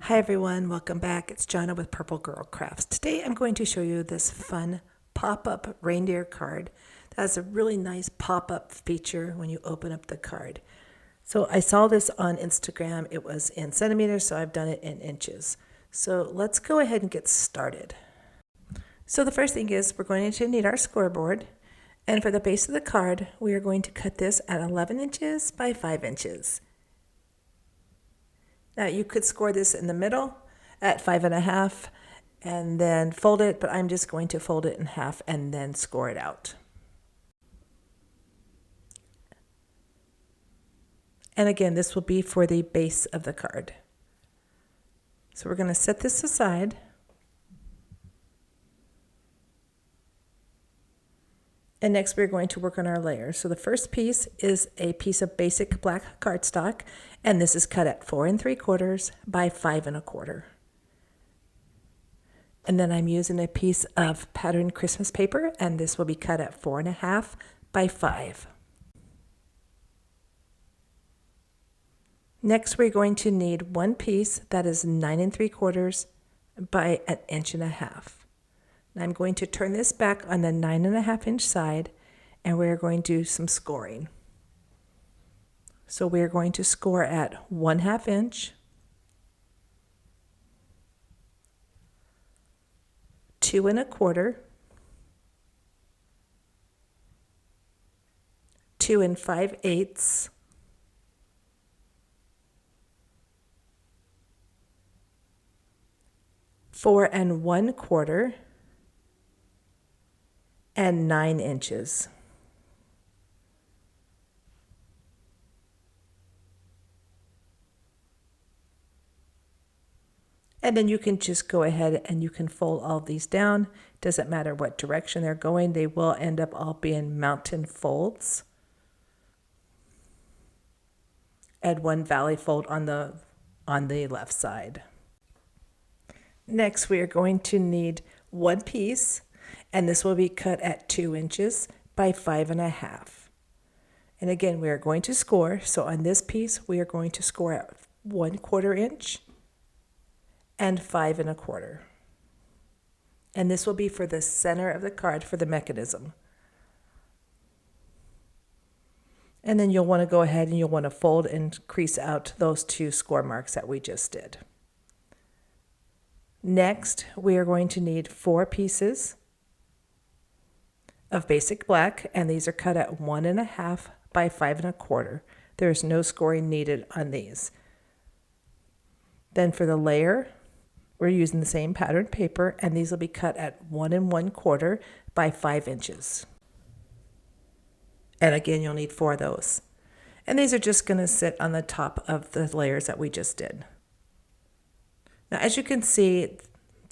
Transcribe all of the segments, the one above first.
Hi everyone, welcome back. It's Jonna with Purple Girl Crafts. Today I'm going to show you this fun pop-up reindeer card that has a really nice pop-up feature when you open up the card. So I saw this on Instagram. It was in centimeters, so I've done it in inches. So let's go ahead and get started. So the first thing is we're going to need our scoreboard. And for the base of the card, we are going to cut this at 11 inches by 5 inches. Now you could score this in the middle at 5.5 and then fold it, but I'm just going to fold it in half and then score it out. And again, this will be for the base of the card. So we're going to set this aside. And next we're going to work on our layers. So the first piece is a piece of basic black cardstock, and this is cut at 4 3/4 by 5 1/4. And then I'm using a piece of patterned Christmas paper, and this will be cut at 4 1/2 by 5. Next we're going to need one piece that is 9 3/4 by 1 1/2 inches. I'm going to turn this back on the 9 1/2 inch side, and we're going to do some scoring. So we're going to score at 1/2 inch, 2 1/4, 2 5/8, 4 1/4, and 9 inches. And then you can just go ahead and you can fold all these down. Doesn't matter what direction they're going, they will end up all being mountain folds. Add one valley fold on the left side. Next, we are going to need one piece, and this will be cut at 2 inches by 5 1/2. And again, we are going to score. So on this piece, we are going to score at 1/4 inch and 5 1/4. And this will be for the center of the card for the mechanism. And then you'll want to go ahead and you'll want to fold and crease out those two score marks that we just did. Next, we are going to need 4 pieces of basic black, and these are cut at 1 1/2 by 5 1/4. There is no scoring needed on these. Then for the layer, we're using the same patterned paper, and these will be cut at 1 1/4 by 5 inches. And again, you'll need 4 of those. And these are just going to sit on the top of the layers that we just did. Now, as you can see,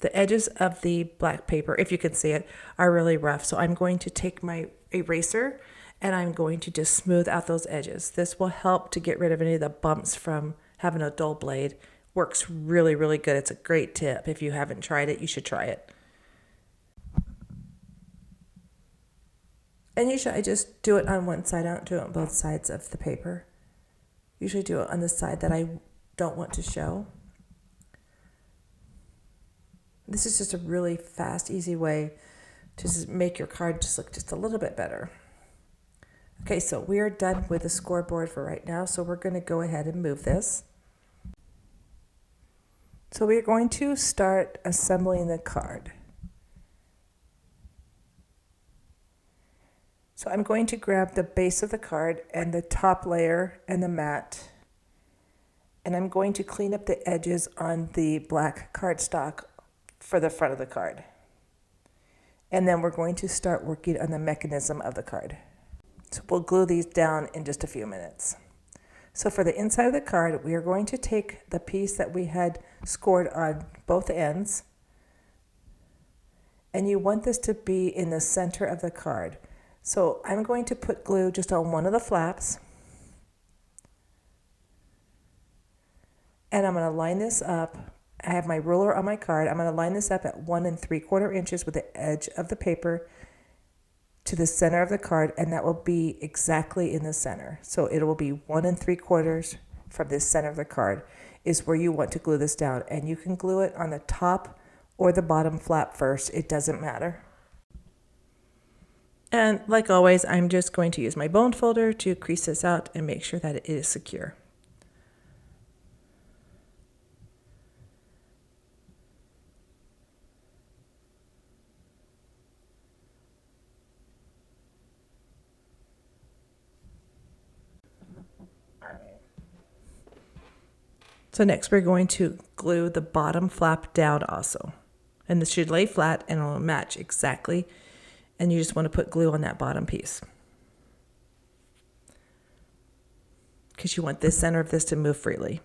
the edges of the black paper, if you can see it, are really rough. So I'm going to take my eraser and I'm going to just smooth out those edges. This will help to get rid of any of the bumps from having a dull blade. Works really, really good. It's a great tip. If you haven't tried it, you should try it. And usually I just do it on one side. I don't do it on both sides of the paper. Usually do it on the side that I don't want to show. This is just a really fast, easy way to just make your card just look just a little bit better. Okay, so we are done with the scoreboard for right now, so we're going to go ahead and move this. So we're going to start assembling the card. So I'm going to grab the base of the card and the top layer and the mat, and I'm going to clean up the edges on the black cardstock for the front of the card. And then we're going to start working on the mechanism of the card. So we'll glue these down in just a few minutes. So for the inside of the card, we are going to take the piece that we had scored on both ends, and you want this to be in the center of the card. So I'm going to put glue just on one of the flaps, and I'm going to line this up. I have my ruler on my card. I'm going to line this up at 1 3/4 inches with the edge of the paper to the center of the card, and that will be exactly in the center. So it will be 1 3/4 from the center of the card. is where you want to glue this down. And you can glue it on the top or the bottom flap first. It doesn't matter. And like always, I'm just going to use my bone folder to crease this out and make sure that it is secure. So next we're going to glue the bottom flap down also. And this should lay flat and it'll match exactly. And you just want to put glue on that bottom piece, because you want this center of this to move freely.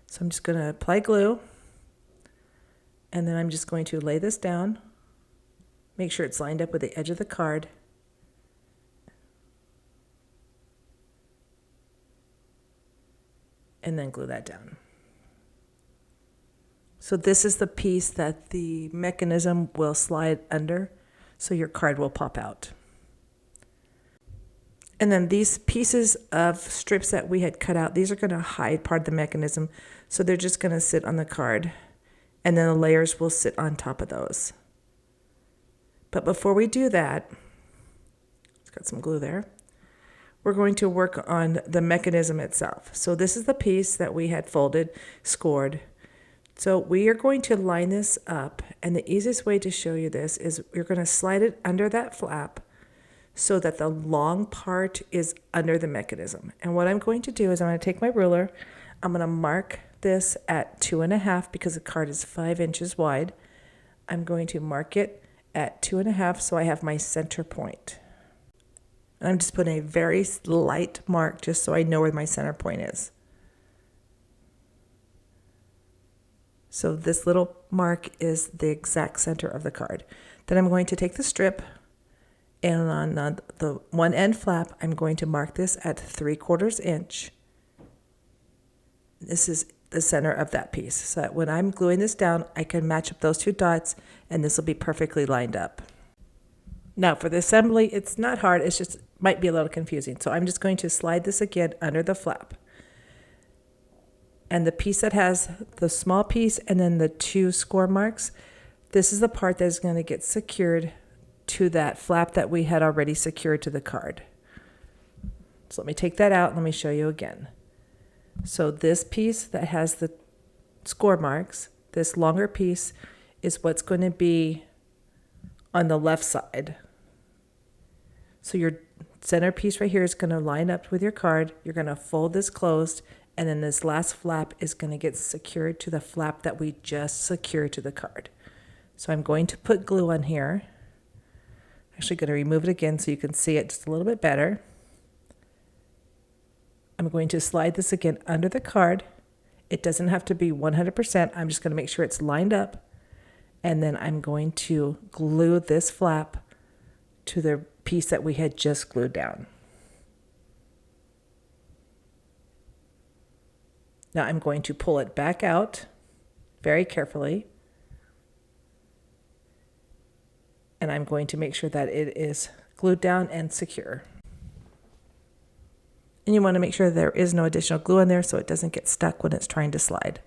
So I'm just going to apply glue, and then I'm just going to lay this down, make sure it's lined up with the edge of the card, and then glue that down. So this is the piece that the mechanism will slide under, so your card will pop out. And then these pieces of strips that we had cut out, these are going to hide part of the mechanism, so they're just going to sit on the card, and then the layers will sit on top of those. But before we do that, let's got some glue there. We're going to work on the mechanism itself. So this is the piece that we had folded, scored. So we are going to line this up, and the easiest way to show you this is you're going to slide it under that flap so that the long part is under the mechanism. And what I'm going to do is I'm going to take my ruler, I'm going to mark this at 2.5 because the card is 5 inches wide. I'm going to mark it at 2.5 so I have my center point. And I'm just putting a very light mark just so I know where my center point is. So this little mark is the exact center of the card. Then I'm going to take the strip, and on the one end flap, I'm going to mark this at 3/4 inch. This is the center of that piece, so that when I'm gluing this down, I can match up those two dots, and this will be perfectly lined up. Now for the assembly, it's not hard, it's just might be a little confusing. So I'm just going to slide this again under the flap. And the piece that has the small piece and then the 2 score marks, this is the part that is going to get secured to that flap that we had already secured to the card. So let me take that out and let me show you again. So this piece that has the score marks, this longer piece, is what's going to be on the left side. So your center piece right here is going to line up with your card. You're going to fold this closed, and then this last flap is going to get secured to the flap that we just secured to the card. So I'm going to put glue on here. Actually going to remove it again so you can see it just a little bit better. I'm going to slide this again under the card. It doesn't have to be 100%. I'm just going to make sure it's lined up. And then I'm going to glue this flap to the piece that we had just glued down. Now I'm going to pull it back out very carefully. And I'm going to make sure that it is glued down and secure. And you want to make sure there is no additional glue in there so it doesn't get stuck when it's trying to slide.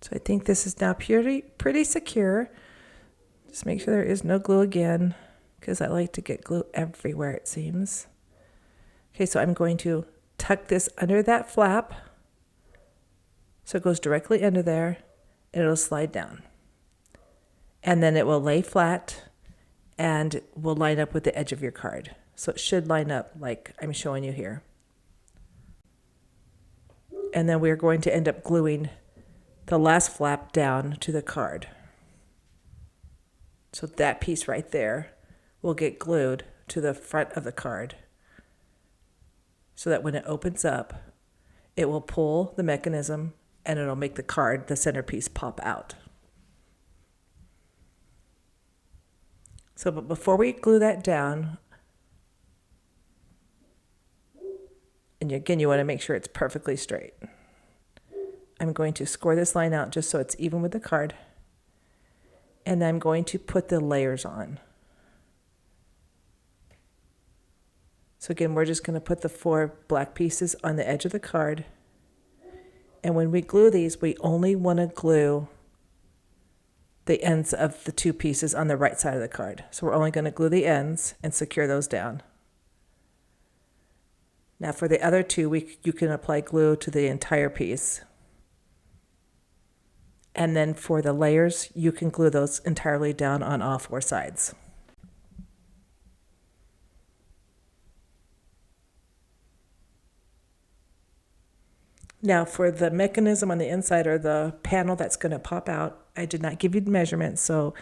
So I think this is now pretty secure. Just make sure there is no glue again, because I like to get glue everywhere, it seems. Okay, so I'm going to tuck this under that flap so it goes directly under there, and it'll slide down. And then it will lay flat and will line up with the edge of your card. So it should line up like I'm showing you here. And then we're going to end up gluing the last flap down to the card. So that piece right there will get glued to the front of the card so that when it opens up, it will pull the mechanism and it'll make the card, the centerpiece, pop out. So, but before we glue that down, and again, you want to make sure it's perfectly straight. I'm going to score this line out just so it's even with the card. and I'm going to put the layers on. So again, we're just going to put the 4 black pieces on the edge of the card. And when we glue these, we only want to glue the ends of the 2 pieces on the right side of the card. So we're only going to glue the ends and secure those down. Now for the other 2, you can apply glue to the entire piece. And then for the layers, you can glue those entirely down on all 4 sides. Now for the mechanism on the inside, or the panel that's going to pop out, I did not give you the measurements, so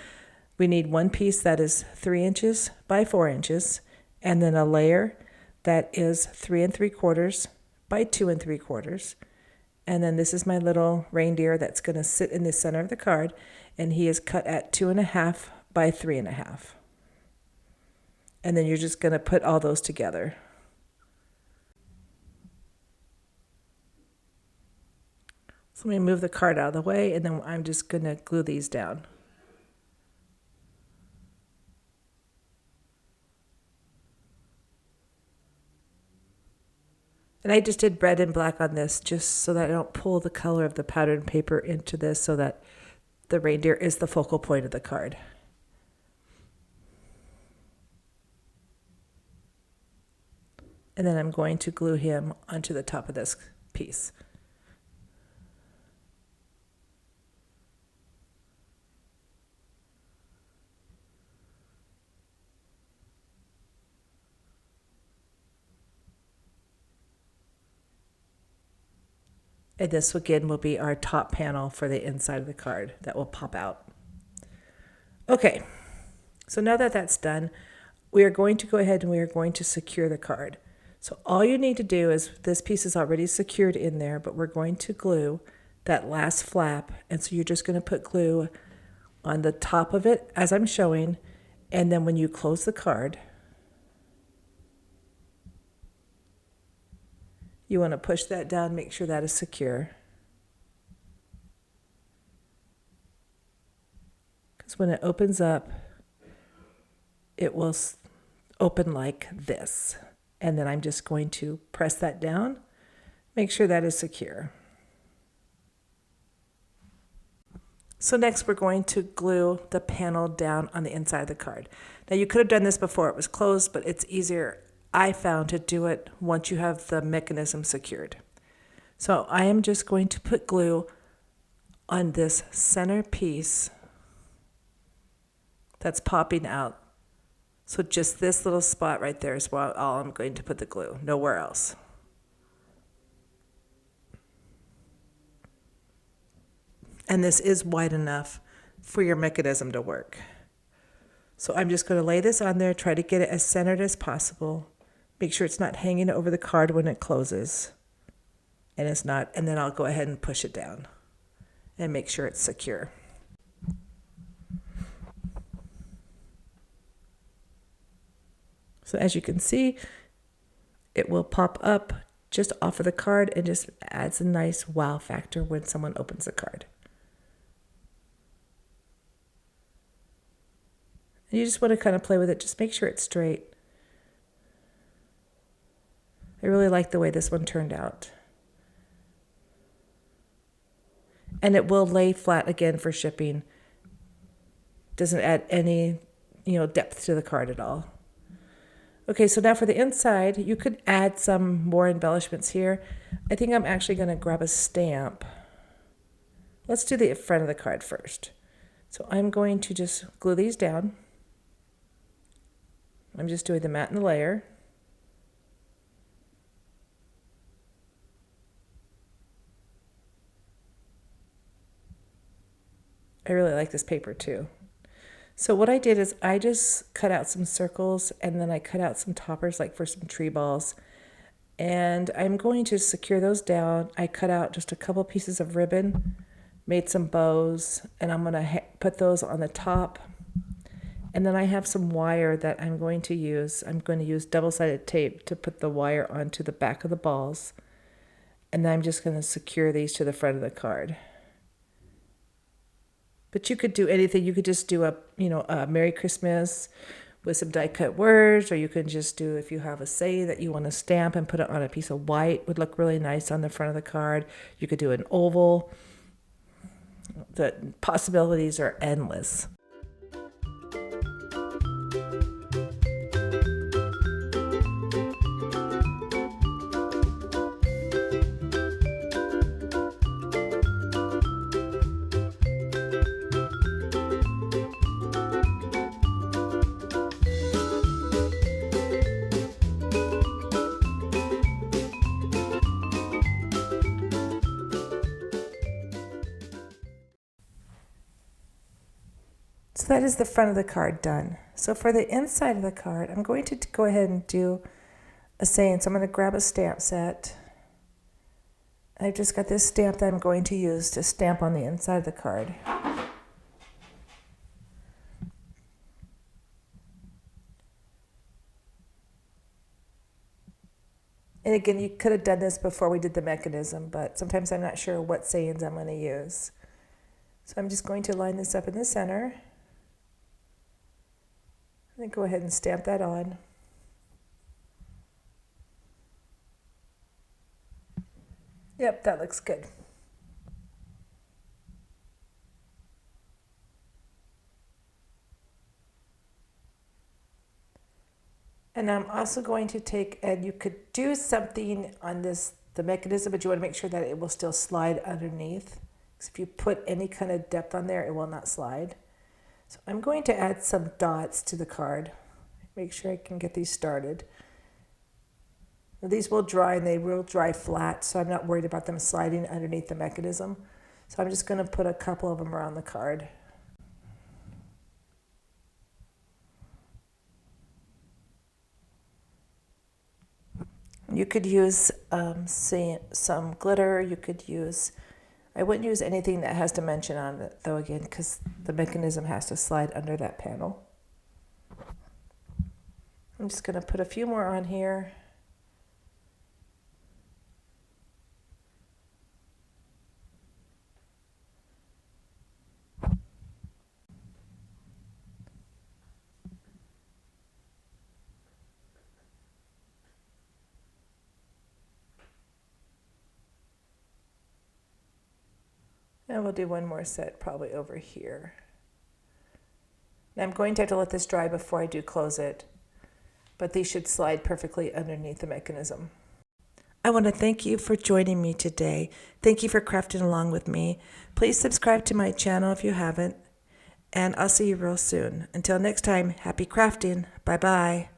we need 1 piece that is 3 inches by 4 inches, and then a layer that is 3 3/4 by 2 3/4. And then this is my little reindeer that's going to sit in the center of the card, and he is cut at 2 1/2 by 3 1/2. And then you're just going to put all those together. So let me move the card out of the way, and then I'm just going to glue these down. And I just did red and black on this just so that I don't pull the color of the pattern paper into this, so that the reindeer is the focal point of the card. And then I'm going to glue him onto the top of this piece. And this again will be our top panel for the inside of the card that will pop out. Okay, so now that that's done, we are going to go ahead and we are going to secure the card. So all you need to do is, this piece is already secured in there, but we're going to glue that last flap. And so you're just going to put glue on the top of it as I'm showing. And then when you close the card, you want to push that down, make sure that is secure. Because when it opens up, it will open like this. And then I'm just going to press that down, make sure that is secure. So next we're going to glue the panel down on the inside of the card. Now you could have done this before it was closed, but it's easier, I found, to do it once you have the mechanism secured. So I am just going to put glue on this center piece that's popping out. So just this little spot right there is all I'm going to put the glue, nowhere else. And this is wide enough for your mechanism to work. So I'm just going to lay this on there, try to get it as centered as possible. Make sure it's not hanging over the card when it closes. And it's not, and then I'll go ahead and push it down and make sure it's secure. So as you can see, it will pop up just off of the card and just adds a nice wow factor when someone opens the card. And you just want to kind of play with it, just make sure it's straight. I really like the way this one turned out. And it will lay flat again for shipping. Doesn't add any, depth to the card at all. Okay, so now for the inside, you could add some more embellishments here. I think I'm actually going to grab a stamp. Let's do the front of the card first. So I'm going to just glue these down. I'm just doing the mat and the layer. I really like this paper too. So what I did is I just cut out some circles, and then I cut out some toppers like for some tree balls. And I'm going to secure those down. I cut out just a couple pieces of ribbon, made some bows, and I'm going to put those on the top. And then I have some wire that I'm going to use. I'm going to use double-sided tape to put the wire onto the back of the balls. And then I'm just going to secure these to the front of the card. But you could do anything. You could just do a Merry Christmas with some die cut words, or you can just do, if you have a saying that you want to stamp and put it on a piece of white, would look really nice on the front of the card. You could do an oval. The possibilities are endless. So that is the front of the card done. So for the inside of the card, I'm going to go ahead and do a saying. So I'm going to grab a stamp set. I've just got this stamp that I'm going to use to stamp on the inside of the card. And again, you could have done this before we did the mechanism, but sometimes I'm not sure what sayings I'm going to use. So I'm just going to line this up in the center. And then go ahead and stamp that on. Yep, that looks good. And I'm also going to take, and you could do something on this, the mechanism, but you want to make sure that it will still slide underneath. Because if you put any kind of depth on there, it will not slide. So I'm going to add some dots to the card. Make sure I can get these started. Now, these will dry, and they will dry flat, so I'm not worried about them sliding underneath the mechanism. So I'm just going to put a couple of them around the card. You could use some glitter. You could use, I wouldn't use anything that has dimension on it, though, again, because the mechanism has to slide under that panel. I'm just going to put a few more on here. And we'll do one more set probably over here. Now I'm going to have to let this dry before I do close it, but these should slide perfectly underneath the mechanism. I want to thank you for joining me today. Thank you for crafting along with me. Please subscribe to my channel if you haven't, and I'll see you real soon. Until next time, happy crafting. Bye-bye.